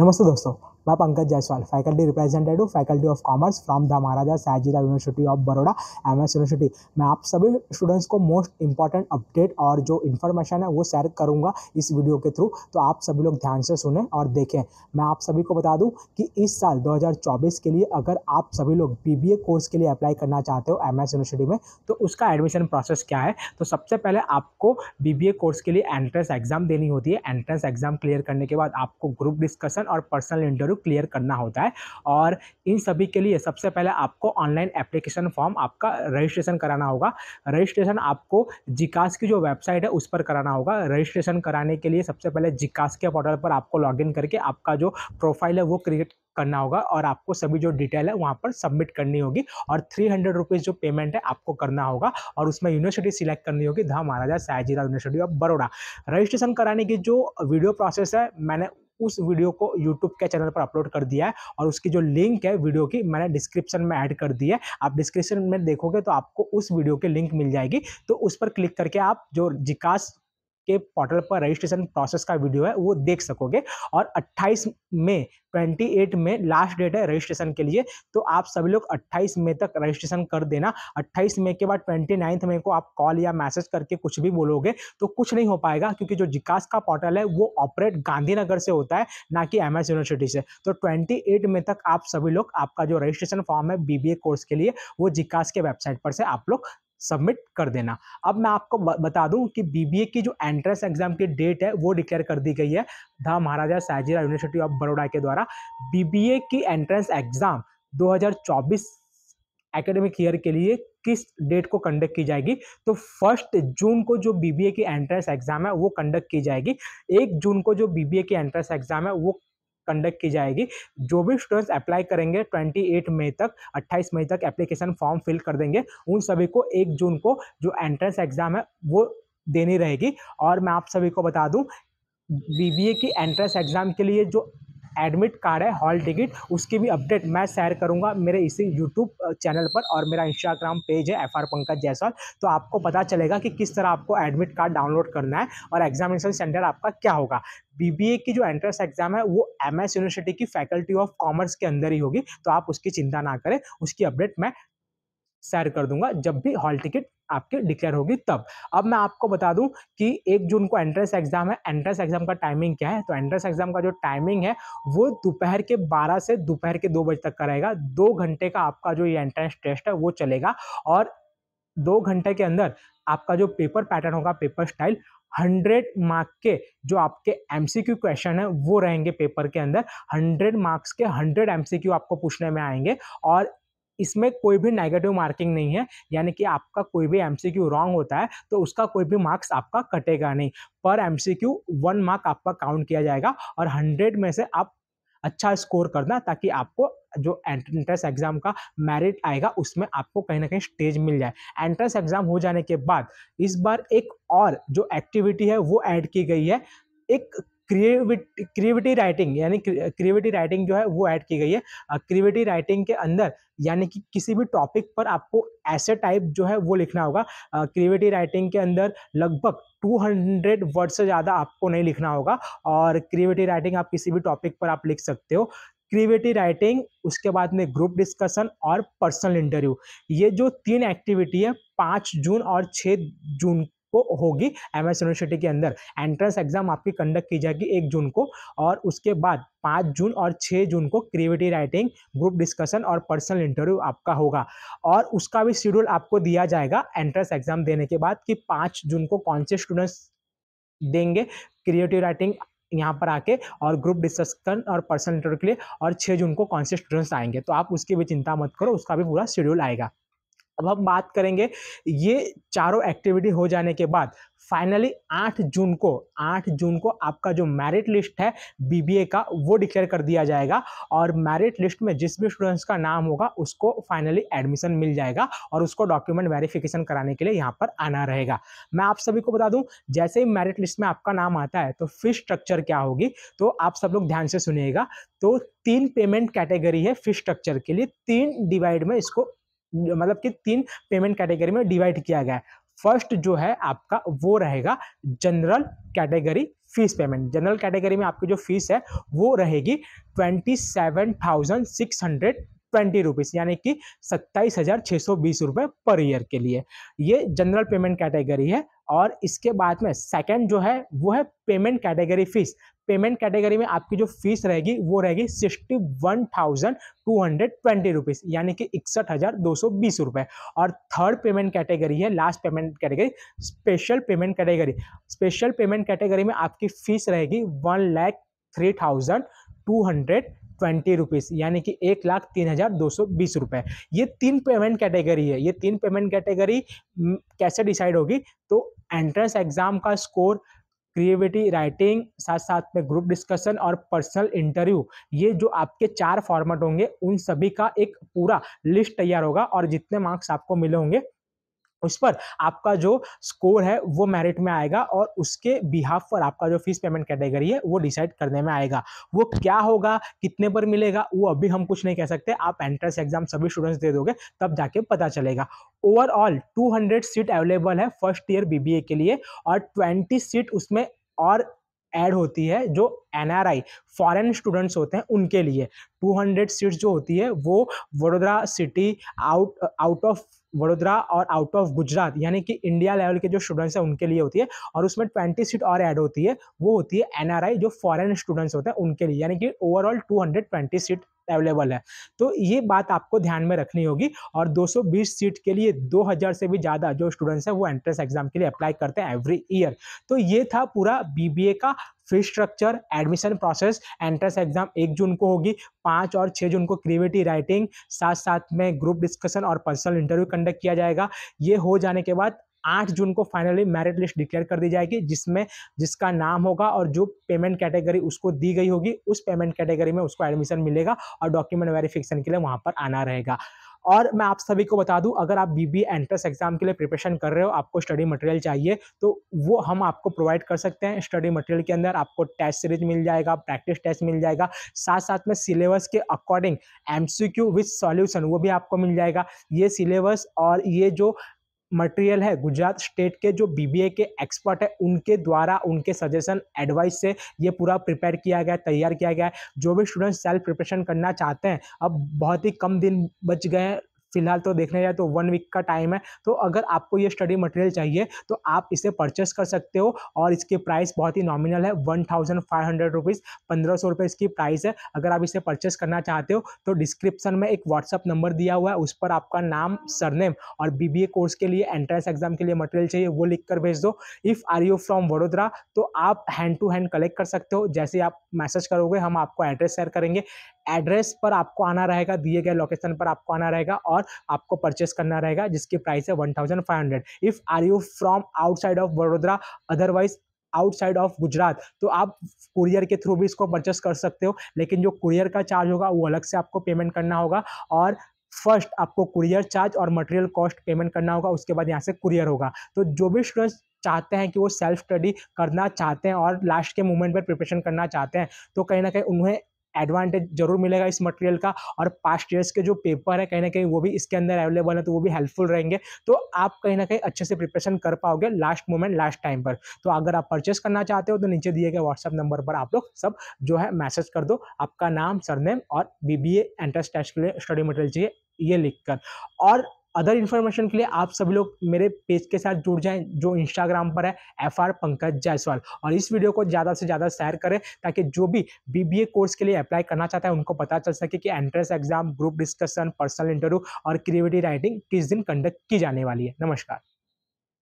नमस्ते दोस्तों, मैं Pankaj Jaiswal, faculty representative faculty of commerce from the Maharaja Sayajirao university of Baroda MS university. मैं आप सभी स्टूडेंट्स को मोस्ट इंपॉर्टेंट अपडेट और जो इन्फॉर्मेशन है वो शेयर करूंगा इस वीडियो के थ्रू। तो आप सभी लोग ध्यान से सुने और देखें। मैं आप सभी को बता दूं कि इस साल 2024 के लिए अगर आप सभी लोग बीबीए कोर्स के लिए अप्लाई करना चाहते हो एमएस यूनिवर्सिटी में, तो उसका एडमिशन प्रोसेस क्या है। तो सबसे पहले आपको बीबीए कोर्स के लिए एंट्रेंस एग्जाम देनी होती है। एंट्रेंस एग्जाम क्लियर करने के बाद आपको ग्रुप डिस्कशन और पर्सनल इंटरव्यू क्लियर करना होता है। और इन सभी के लिए सबसे पहले आपको ऑनलाइन एप्लीकेशन फॉर्म आपका रजिस्ट्रेशन कराना होगा। रजिस्ट्रेशन आपको जिकास की जो वेबसाइट है उस पर कराना होगा। रजिस्ट्रेशन कराने के लिए सबसे पहले जिकास के पोर्टल पर आपको लॉगिन करके आपका जो प्रोफाइल है वो क्रिएट करना होगा और आपको सभी जो डिटेल है वहाँ पर सबमिट करनी होगी। और 300 रुपीज़ जो पेमेंट है आपको करना होगा और उसमें यूनिवर्सिटी सिलेक्ट करनी होगी, the Maharaja Sayajirao university of Baroda. Registration कराने की जो वीडियो प्रोसेस है मैंने उस वीडियो को यूट्यूब के चैनल पर अपलोड कर दिया है और उसकी जो लिंक है वीडियो की मैंने डिस्क्रिप्शन में ऐड कर दी है। आप डिस्क्रिप्शन में देखोगे तो आपको उस वीडियो की लिंक मिल जाएगी, तो उस पर क्लिक करके आप जो जिकास के पोर्टल पर रजिस्ट्रेशन प्रोसेस का वीडियो है वो देख सकोगे। और 28 मई 28 में लास्ट डेट है रजिस्ट्रेशन के लिए, तो आप सभी लोग 28 मई तक रजिस्ट्रेशन कर देना। 28 मई के बाद 29 मई को आप कॉल या मैसेज करके कुछ भी बोलोगे तो कुछ नहीं हो पाएगा, क्योंकि जो जिकास का पोर्टल है वो ऑपरेट गांधीनगर से होता है, ना कि एमएस यूनिवर्सिटी से। तो 28 मई तक आप सभी लोग आपका जो रजिस्ट्रेशन फॉर्म है बीबीए कोर्स के लिए वो जिकास के वेबसाइट पर से आप लोग सबमिट कर देना। अब मैं आपको बता दूं कि बीबीए की जो एंट्रेंस एग्जाम की डेट है वो डिक्लेयर कर दी गई है the Maharaja Sayajirao university of Baroda के द्वारा। बीबीए की एंट्रेंस एग्जाम 2024 एकेडमिक ईयर के लिए किस डेट को कंडक्ट की जाएगी, तो 1 जून को जो बीबीए की एंट्रेंस एग्जाम है वो कंडक्ट की जाएगी। 1 जून को जो बीबीए की एंट्रेंस एग्जाम है वो कंडक्ट की जाएगी। जो भी स्टूडेंट्स अप्लाई करेंगे 28 मई तक 28 मई तक एप्लीकेशन फॉर्म फिल कर देंगे, उन सभी को 1 जून को जो एंट्रेंस एग्जाम है वो देनी रहेगी। और मैं आप सभी को बता दूं बीबीए की एंट्रेंस एग्जाम के लिए जो एडमिट कार्ड है, हॉल टिकट, उसकी भी अपडेट मैं शेयर करूंगा मेरे इसी यूट्यूब चैनल पर, और मेरा इंस्टाग्राम पेज है FR पंकज जायसवाल। तो आपको पता चलेगा कि किस तरह आपको एडमिट कार्ड डाउनलोड करना है और एग्जामिनेशन सेंटर आपका क्या होगा। बीबीए की जो एंट्रेंस एग्जाम है वो एमएस यूनिवर्सिटी की फैकल्टी ऑफ कॉमर्स के अंदर ही होगी, तो आप उसकी चिंता ना करें, उसकी अपडेट मैं शेयर कर दूंगा जब भी हॉल टिकट आपके डिक्लेयर होगी तब। अब मैं आपको बता दूं कि 1 जून को एंट्रेंस एग्जाम है। एंट्रेंस एग्जाम का टाइमिंग क्या है, तो एंट्रेंस एग्जाम का जो टाइमिंग है वो दोपहर के 12 से दोपहर के 2 बजे तक का रहेगा। 2 घंटे का आपका जो ये एंट्रेंस टेस्ट है वो चलेगा और 2 घंटे के अंदर आपका जो पेपर पैटर्न होगा, पेपर स्टाइल, 100 मार्क के जो आपके एमसीक्यू क्वेश्चन है वो रहेंगे पेपर के अंदर। 100 मार्क्स के 100 एमसीक्यू आपको पूछने में आएंगे और इसमें कोई भी नेगेटिव मार्किंग नहीं है, यानी कि आपका कोई भी एमसीक्यू रॉन्ग होता है तो उसका कोई भी मार्क्स आपका कटेगा नहीं। पर एमसीक्यू 1 मार्क आपका काउंट किया जाएगा और 100 में से आप अच्छा स्कोर करना, ताकि आपको जो एंट्रेंस एग्जाम का मेरिट आएगा उसमें आपको कहीं ना कहीं स्टेज मिल जाए। एंट्रेंस एग्जाम हो जाने के बाद इस बार एक और जो एक्टिविटी है वो ऐड की गई है, एक क्रिएटिविटी राइटिंग, यानी क्रिएटिविटी राइटिंग जो है वो ऐड की गई है। क्रिएटिविटी राइटिंग के अंदर यानी कि किसी भी टॉपिक पर आपको ऐसे टाइप जो है वो लिखना होगा। क्रिएटिविटी राइटिंग के अंदर लगभग 200 वर्ड से ज़्यादा आपको नहीं लिखना होगा और क्रिएटिविटी राइटिंग आप किसी भी टॉपिक पर आप लिख सकते हो। क्रिएटिविटी राइटिंग, उसके बाद में ग्रुप डिस्कशन और पर्सनल इंटरव्यू, ये जो 3 एक्टिविटी है 5 जून और 6 जून को होगी एमएस यूनिवर्सिटी के अंदर। एंट्रेंस एग्जाम आपकी कंडक्ट की जाएगी 1 जून को और उसके बाद 5 जून और 6 जून को क्रिएटिविटी राइटिंग, ग्रुप डिस्कशन और पर्सनल इंटरव्यू आपका होगा। और उसका भी शेड्यूल आपको दिया जाएगा एंट्रेंस एग्जाम देने के बाद कि 5 जून को कौन से स्टूडेंट्स देंगे क्रिएटिव राइटिंग यहाँ पर आके और ग्रुप डिस्कशन और पर्सनल इंटरव्यू के लिए, और 6 जून को कौन से स्टूडेंट्स आएंगे। तो आप उसकी भी चिंता मत करो, उसका भी पूरा शेड्यूल आएगा। अब हम बात करेंगे ये चारों एक्टिविटी हो जाने के बाद फाइनली 8 जून को आपका जो मेरिट लिस्ट है बीबीए का वो डिक्लेयर कर दिया जाएगा और मेरिट लिस्ट में जिस भी स्टूडेंट्स का नाम होगा उसको फाइनली एडमिशन मिल जाएगा और उसको डॉक्यूमेंट वेरिफिकेशन कराने के लिए यहाँ पर आना रहेगा। मैं आप सभी को बता दूं, जैसे ही मेरिट लिस्ट में आपका नाम आता है तो फीस स्ट्रक्चर क्या होगी, तो आप सब लोग ध्यान से सुनिएगा। तो 3 पेमेंट कैटेगरी है फीस स्ट्रक्चर के लिए, 3 डिवाइड में इसको मतलब कि 3 पेमेंट कैटेगरी में डिवाइड किया गया है। फर्स्ट जो है आपका वो रहेगा general category fees payment. General category में आपकी जो फीस है वो रहेगी 27,620 रुपीज़, यानी कि 27,620 रुपये पर ईयर के लिए। ये जनरल पेमेंट कैटेगरी है। और इसके बाद में सेकंड जो है वो है payment category fees. Payment category में आपकी जो फीस रहेगी वो रहेगी 61,220 रुपीज़, यानी कि 61,220 रुपये। और थर्ड पेमेंट कैटेगरी है, last payment category, special payment category. Special payment category में आपकी फीस रहेगी 1,03,220 रुपीज़, यानी कि 1,03,220 रुपये। ये तीन पेमेंट कैटेगरी है। ये तीन पेमेंट कैटेगरी कैसे डिसाइड होगी? तो एंट्रेंस एग्जाम का स्कोर, क्रिएटिविटी राइटिंग, साथ साथ में ग्रुप डिस्कशन और पर्सनल इंटरव्यू, ये जो आपके 4 फॉर्मेट होंगे उन सभी का एक पूरा लिस्ट तैयार होगा। और जितने मार्क्स आपको मिले होंगे उस पर आपका जो स्कोर है वो मेरिट में आएगा, और उसके बिहाफ पर आपका जो फीस पेमेंट कैटेगरी है वो डिसाइड करने में आएगा। वो क्या होगा, कितने पर मिलेगा, वो अभी हम कुछ नहीं कह सकते। आप एंट्रेंस एग्जाम सभी स्टूडेंट्स दे दोगे तब जाके पता चलेगा। ओवरऑल 200 सीट अवेलेबल है फर्स्ट ईयर बीबीए के लिए, और 20 सीट उसमें और ऐड होती है जो एनआरआई फॉरेन स्टूडेंट्स होते हैं उनके लिए। 200 सीट्स जो होती है वो Vadodara city, out of Vadodara और आउट ऑफ गुजरात, यानी कि इंडिया लेवल के जो स्टूडेंट्स हैं उनके लिए होती है। और उसमें 20 सीट और ऐड होती है, वो होती है एनआरआई जो फॉरेन स्टूडेंट्स होते हैं उनके लिए, यानी कि ओवरऑल 220 सीट अवेलेबल है। तो ये बात आपको ध्यान में रखनी होगी। और 220 सीट के लिए 2000 से भी ज़्यादा जो स्टूडेंट्स हैं वो एंट्रेंस एग्जाम के लिए अप्लाई करते हैं एवरी ईयर। तो ये था पूरा बीबीए का fee structure, admission process. Entrance exam 1 जून को होगी, 5 और 6 जून को क्रिएटिविटी राइटिंग, साथ साथ में ग्रुप डिस्कशन और पर्सनल इंटरव्यू कंडक्ट किया जाएगा। ये हो जाने के बाद 8 जून को फाइनली मेरिट लिस्ट डिक्लेयर कर दी जाएगी, जिसमें जिसका नाम होगा और जो पेमेंट कैटेगरी उसको दी गई होगी उस पेमेंट कैटेगरी में उसको एडमिशन मिलेगा, और डॉक्यूमेंट वेरिफिकेशन के लिए वहां पर आना रहेगा। और मैं आप सभी को बता दूं, अगर आप बीबीए एंट्रेंस एग्जाम के लिए प्रिपरेशन कर रहे हो, आपको स्टडी मटेरियल चाहिए, तो वो हम आपको प्रोवाइड कर सकते हैं। स्टडी मटेरियल के अंदर आपको टेस्ट सीरीज मिल जाएगा, प्रैक्टिस टेस्ट मिल जाएगा, साथ साथ में सिलेबस के अकॉर्डिंग एमसीक्यू विद सॉल्यूशन वो भी आपको मिल जाएगा। ये सिलेबस और ये जो मटेरियल है गुजरात स्टेट के जो बीबीए के एक्सपर्ट है उनके द्वारा, उनके सजेशन एडवाइस से ये पूरा प्रिपेयर किया गया, तैयार किया गया है। जो भी स्टूडेंट सेल्फ प्रिपरेशन करना चाहते हैं, अब बहुत ही कम दिन बच गए हैं, फिलहाल तो देखने जाए तो 1 वीक का टाइम है। तो अगर आपको ये स्टडी मटेरियल चाहिए तो आप इसे परचेस कर सकते हो, और इसकी प्राइस बहुत ही नॉमिनल है, 1500 रुपीज़, 1500 रुपये इसकी प्राइस है। अगर आप इसे परचेस करना चाहते हो तो डिस्क्रिप्शन में एक व्हाट्सअप नंबर दिया हुआ है, उस पर आपका नाम, सरनेम और बीबीए कोर्स के लिए, एंट्रेंस एग्जाम के लिए मटेरियल चाहिए वो लिख कर भेज दो। If are you from Vadodara तो आप हैंड टू हैंड कलेक्ट कर सकते हो। जैसे आप मैसेज करोगे हम आपको एड्रेस शेयर करेंगे, एड्रेस पर आपको आना रहेगा, दिए गए लोकेशन पर आपको आना रहेगा और आपको परचेस करना रहेगा, जिसकी प्राइस है 1500। If are you from outside of Vadodara, otherwise outside of Gujarat, तो आप कुरियर के थ्रू भी इसको परचेस कर सकते हो, लेकिन जो कुरियर का चार्ज होगा वो अलग से आपको पेमेंट करना होगा। और फर्स्ट आपको कुरियर चार्ज और मटेरियल कॉस्ट पेमेंट करना होगा, उसके बाद यहाँ से कुरियर होगा। तो जो भी स्टूडेंट्स चाहते हैं कि वो सेल्फ स्टडी करना चाहते हैं और लास्ट के मोमेंट पर प्रिपरेशन करना चाहते हैं, तो कहीं ना कहीं उन्हें एडवांटेज जरूर मिलेगा इस मटेरियल का। और पास्ट ईयर्स के जो पेपर है कहीं ना कहीं वो भी इसके अंदर अवेलेबल है, तो वो भी हेल्पफुल रहेंगे। तो आप कहीं ना कहीं अच्छे से प्रिपरेशन कर पाओगे लास्ट मोमेंट, लास्ट टाइम पर। तो अगर आप परचेस करना चाहते हो तो नीचे दिए गए व्हाट्सएप नंबर पर आप लोग सब जो है मैसेज कर दो, आपका नाम, सरनेम और बीबीए एंट्रेंस टेस्ट के लिए स्टडी मटेरियल चाहिए ये लिखकर। और अदर इन्फॉर्मेशन के लिए आप सभी लोग मेरे पेज के साथ जुड़ जाएं जो इंस्टाग्राम पर है FR पंकज जायसवाल, और इस वीडियो को ज़्यादा से ज़्यादा शेयर करें ताकि जो भी बीबीए कोर्स के लिए अप्लाई करना चाहता है उनको पता चल सके कि entrance exam, group discussion, personal interview और क्रिएटिविटी राइटिंग किस दिन कंडक्ट की जाने वाली है। नमस्कार।